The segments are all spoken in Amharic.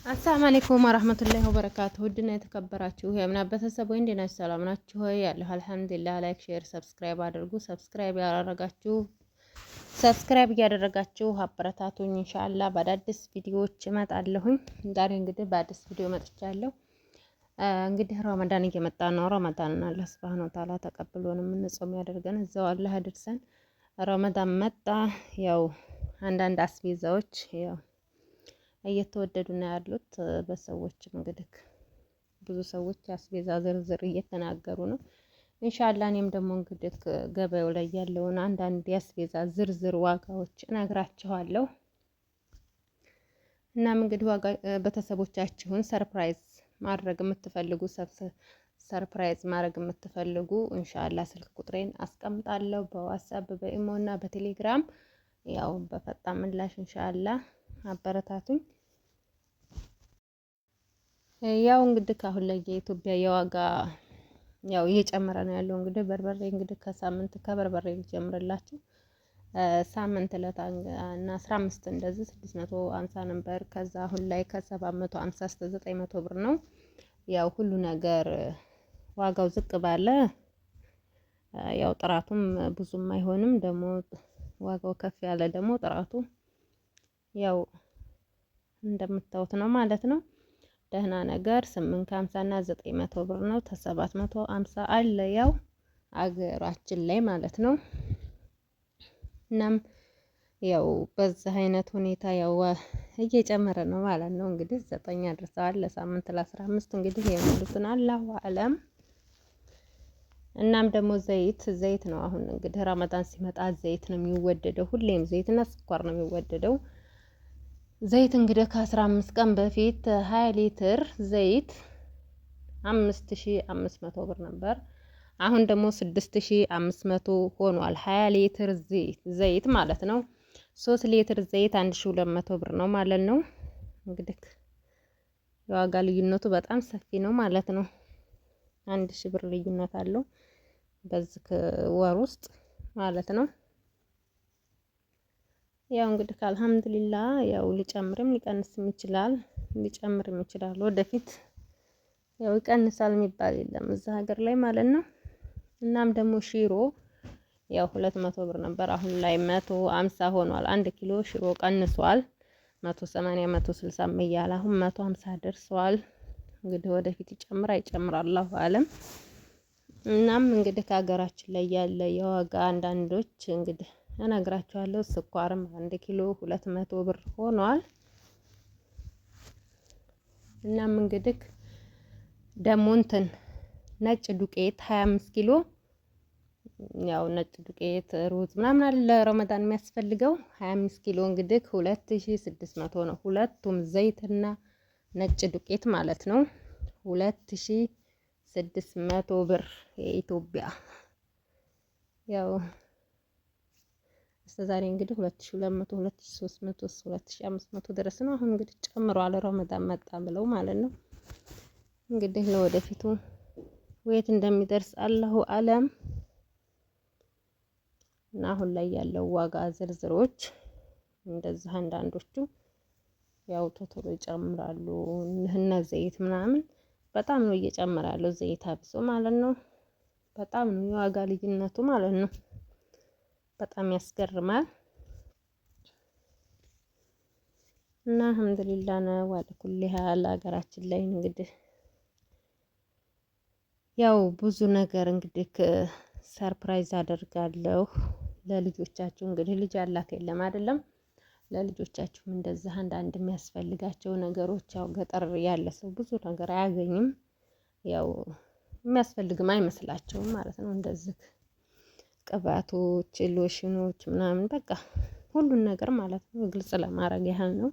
አሰላሙ አለይኩም ወራህመቱላሂ ወበረካቱሁ። ውድና የተከበራችሁ የእምነት ቤተሰብ ወይ እንዴት ናችሁ? ሰላም ናችሁ ሆይ? ያለሁ አልሐምዱሊላህ። ላይክ፣ ሼር፣ ሰብስክራይብ አድርጉ። ሰብስክራይብ እያደረጋችሁ አበረታቱኝ። ኢንሻአላህ በአዳዲስ ቪዲዮዎች እመጣለሁኝ። ዛሬ እንግዲህ በአዲስ ቪዲዮ መጥቻለሁ። እንግዲህ ረመዳን እየመጣ ነው። ረመዳንን አላህ ሱብሃነሁ ወተዓላ ተቀብሎን የምንጾም ያደርገን፣ እዛው አላህ ያድርሰን። ረመዳን መጣ። ያው አንዳንድ አስቤዛዎች ያው እየተወደዱ ነው ያሉት። በሰዎችም እንግዲህ ብዙ ሰዎች አስቤዛ ዝርዝር እየተናገሩ ነው። ኢንሻአላህ እኔም ደግሞ እንግዲህ ገበያው ላይ ያለውን አንዳንድ የአስቤዛ ዝርዝር ዋጋዎች እነግራችኋለሁ። እናም እንግዲህ ዋጋ ቤተሰቦቻችሁን ሰርፕራይዝ ማድረግ የምትፈልጉ ሰርፕራይዝ ማድረግ የምትፈልጉ ኢንሻአላህ ስልክ ቁጥሬን አስቀምጣለሁ በዋትስአፕ በኢሞ እና በቴሌግራም። ያው በፈጣን ምላሽ ኢንሻአላህ አበረታቱኝ። ያው እንግዲህ ካሁን ላይ የኢትዮጵያ የዋጋ ያው እየጨመረ ነው ያለው። እንግዲህ በርበሬ እንግዲህ ከሳምንት ከበርበሬ ሊጀምርላችሁ ሳምንት እና 15 እንደዚህ 650 ነበር። ከዛ አሁን ላይ ከ750 እስከ 900 ብር ነው። ያው ሁሉ ነገር ዋጋው ዝቅ ባለ ያው ጥራቱም ብዙም አይሆንም። ደግሞ ዋጋው ከፍ ያለ ደግሞ ጥራቱ ያው እንደምታዩት ነው ማለት ነው። ደህና ነገር 850 እና 900 ብር ነው። ከ750 አለ ያው አገራችን ላይ ማለት ነው። እናም ያው በዚህ አይነት ሁኔታ ያው እየጨመረ ነው ማለት ነው። እንግዲህ 9 አድርሰዋል ለሳምንት ለ15 እንግዲህ የሚሉትን አላሁ አለም። እናም ደግሞ ዘይት ነው። አሁን እንግዲህ ረመዳን ሲመጣ ዘይት ነው የሚወደደው። ሁሌም ዘይትና ስኳር ነው የሚወደደው። ዘይት እንግዲህ ከ15 ቀን በፊት 20 ሊትር ዘይት 5500 ብር ነበር። አሁን ደግሞ 6500 ሆኗል። 20 ሊትር ዘይት ማለት ነው። 3 ሊትር ዘይት 1200 ብር ነው ማለት ነው። እንግዲህ የዋጋ ልዩነቱ በጣም ሰፊ ነው ማለት ነው። 1000 ብር ልዩነት አለው በዚህ ወር ውስጥ ማለት ነው። ያው እንግዲህ አልሐምዱሊላህ ያው ሊጨምርም ሊቀንስም ይችላል፣ ሊጨምርም ይችላል ወደፊት። ያው ይቀንሳል የሚባል የለም እዛ ሀገር ላይ ማለት ነው። እናም ደግሞ ሽሮ ያው 200 ብር ነበር። አሁን ላይ 150 ሆኗል። 1 ኪሎ ሽሮ ቀንሷል። 180 160 እያለ አሁን 150 ደርሷል። እንግዲህ ወደፊት ይጨምር አይጨምር አላሁ አለም። እናም እንግዲህ ከሀገራችን ላይ ያለ የዋጋ አንዳንዶች እንግዲህ እነግራችኋለሁ። ስኳርም 1 ኪሎ 200 ብር ሆኗል። እናም እንግዲህ ደግሞ እንትን ነጭ ዱቄት 25 ኪሎ ያው ነጭ ዱቄት ሩዝ ምናምን አለ ለረመዳን የሚያስፈልገው 25 ኪሎ እንግዲህ 2600 ነው። ሁለቱም ዘይትና ነጭ ዱቄት ማለት ነው። 2600 ብር የኢትዮጵያ ያው እስከ ዛሬ እንግዲህ 2200 2300 2500 ድረስ ነው። አሁን እንግዲህ ጨምሯል ረመዳን መጣ ብለው ማለት ነው። እንግዲህ ለወደፊቱ ወየት እንደሚደርስ አላሁ አለም። እና አሁን ላይ ያለው ዋጋ ዝርዝሮች እንደዚህ አንዳንዶቹ ያው ቶሎ ይጨምራሉ። እነ ዘይት ምናምን በጣም ነው እየጨመረ ያለው ዘይት አብሶ ማለት ነው። በጣም ነው የዋጋ ልዩነቱ ማለት ነው። በጣም ያስገርማል። እና አልሐምዱሊላህ ነው ወለኩል ሀል ሀገራችን ላይ እንግዲህ ያው ብዙ ነገር እንግዲህ ሰርፕራይዝ አደርጋለሁ ለልጆቻችሁ። እንግዲህ ልጅ አላክ የለም አይደለም። ለልጆቻችሁም እንደዚህ አንዳንድ የሚያስፈልጋቸው ነገሮች ያው ገጠር ያለ ሰው ብዙ ነገር አያገኝም። ያው የሚያስፈልግም አይመስላቸውም ማለት ነው። እንደዚህ ቅባቶች፣ ሎሽኖች ምናምን በቃ ሁሉን ነገር ማለት ነው ግልጽ ለማድረግ ያህል ነው።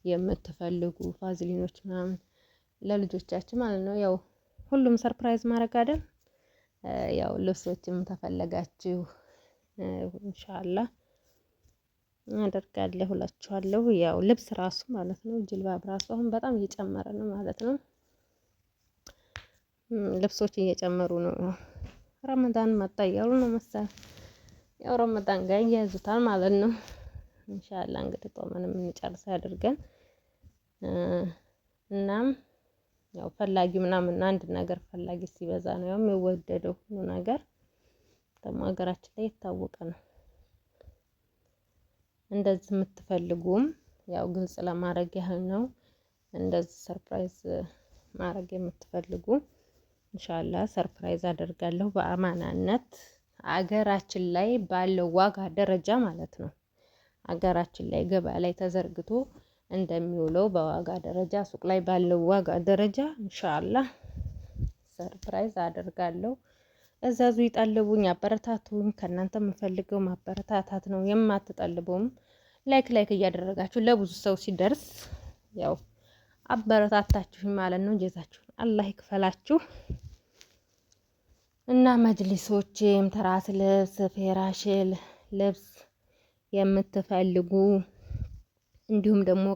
የምትፈልጉ ፋዝሊኖች ምናምን ለልጆቻችሁ ማለት ነው። ያው ሁሉም ሰርፕራይዝ ማድረግ አይደል። ያው ልብሶችም ተፈለጋችሁ ኢንሻአላህ አደርጋለሁ እላችኋለሁ። ያው ልብስ ራሱ ማለት ነው ጅልባብ ራሱ አሁን በጣም እየጨመረ ነው ማለት ነው። ልብሶች እየጨመሩ ነው። ረመዳን መጣ እያሉ ነው መሰለኝ። ያው ረመዳን ጋር እያያዙታል ማለት ነው። ኢንሻአላህ እንግዲህ ጦመን የምንጨርስ ያድርገን። እናም ያው ፈላጊ ምናምን አንድ ነገር ፈላጊ ሲበዛ ነው ያው የሚወደደው ሁሉ ነገር። ደግሞ ሀገራችን ላይ የታወቀ ነው። እንደዚህ የምትፈልጉም ያው ግልጽ ለማድረግ ያህል ነው። እንደዚህ ሰርፕራይዝ ማድረግ የምትፈልጉ ኢንሻአላህ ሰርፕራይዝ አደርጋለሁ በአማናነት አገራችን ላይ ባለው ዋጋ ደረጃ ማለት ነው። አገራችን ላይ ገበያ ላይ ተዘርግቶ እንደሚውለው በዋጋ ደረጃ ሱቅ ላይ ባለው ዋጋ ደረጃ ኢንሻአላህ ሰርፕራይዝ አደርጋለሁ። እዘዙ፣ ይጠልቡኝ፣ አበረታቱኝ። ከእናንተ የምፈልገው ማበረታታት ነው። የማትጠልቡም ላይክ እያደረጋችሁ ለብዙ ሰው ሲደርስ ያው አበረታታችሁኝ ማለት ነው። ጀዛችሁን አላህ ይክፈላችሁ። እና መጅሊሶችም ትራስ ልብስ፣ ፍራሽ ልብስ የምትፈልጉ እንዲሁም ደግሞ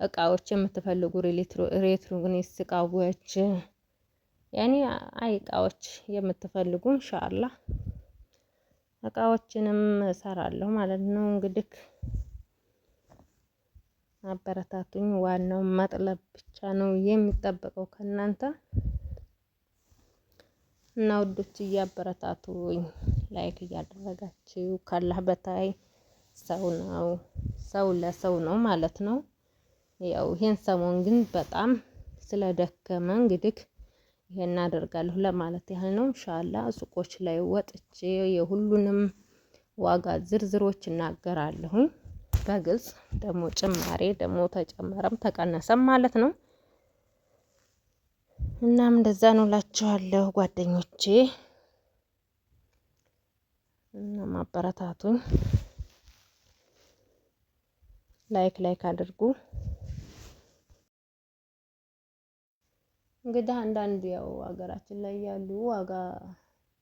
እቃዎች የምትፈልጉ ኤሌክትሮኒክስ እቃዎች ያኔ እቃዎች የምትፈልጉ ኢንሻአላህ እቃዎችንም እሰራለሁ ማለት ነው። እንግዲህ አበረታቱኝ። ዋናው መጥለብ ብቻ ነው የሚጠበቀው ከእናንተ እና ውዶች እያበረታቱኝ ላይክ እያደረጋችሁ ካላህ በታይ ሰው ነው፣ ሰው ለሰው ነው ማለት ነው። ያው ይሄን ሰሞን ግን በጣም ስለደከመ እንግዲህ ይሄን አደርጋለሁ ለማለት ያህል ነው። ኢንሻአላህ ሱቆች ላይ ወጥቼ የሁሉንም ዋጋ ዝርዝሮች እናገራለሁ በግልጽ። ደግሞ ጭማሬ ደግሞ ተጨመረም ተቀነሰም ማለት ነው። እናም እንደዛ ነው እላችኋለሁ ጓደኞቼ። እና ማበረታቱኝ ላይክ አድርጉ። እንግዲህ አንዳንድ ያው ሀገራችን ላይ ያሉ ዋጋ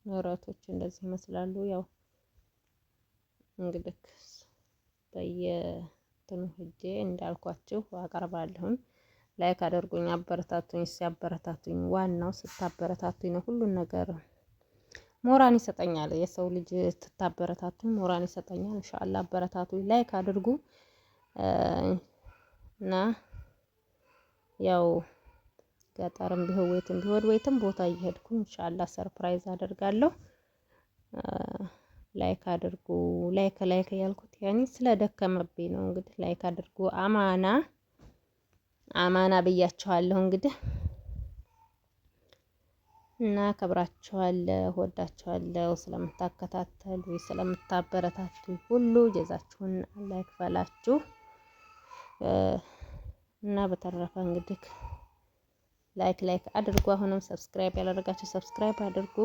ንረቶች እንደዚህ ይመስላሉ። ያው እንግዲህ በየእንትኑ ሄጄ እንዳልኳችሁ አቀርባለሁኝ። ላይክ አድርጉኝ፣ አበረታቱኝ። ሲያበረታቱኝ ዋናው ስታበረታቱኝ ነው ሁሉን ነገር ሞራን ይሰጠኛል። የሰው ልጅ ስታበረታቱኝ ሞራን ይሰጠኛል። ኢንሻአላህ አበረታቱኝ፣ ላይክ አድርጉ እና ያው ገጠርም ቢሆን ወይትም ቦታ እየሄድኩኝ ኢንሻአላህ ሰርፕራይዝ አደርጋለሁ። ላይክ አድርጉ። ላይክ ያልኩት ያኔ ስለደከመብኝ ነው። እንግዲህ ላይክ አድርጉ። አማና ብያችኋለሁ እንግዲህ እና ከብራችኋለሁ፣ ወዳችኋለሁ። ስለምታከታተሉ ስለምታበረታቱ ሁሉ ጀዛችሁን አላህ ይክፈላችሁ። እና በተረፈ እንግዲህ ላይክ አድርጉ። አሁንም ሰብስክራይብ ያላደረጋችሁ ሰብስክራይብ አድርጉ።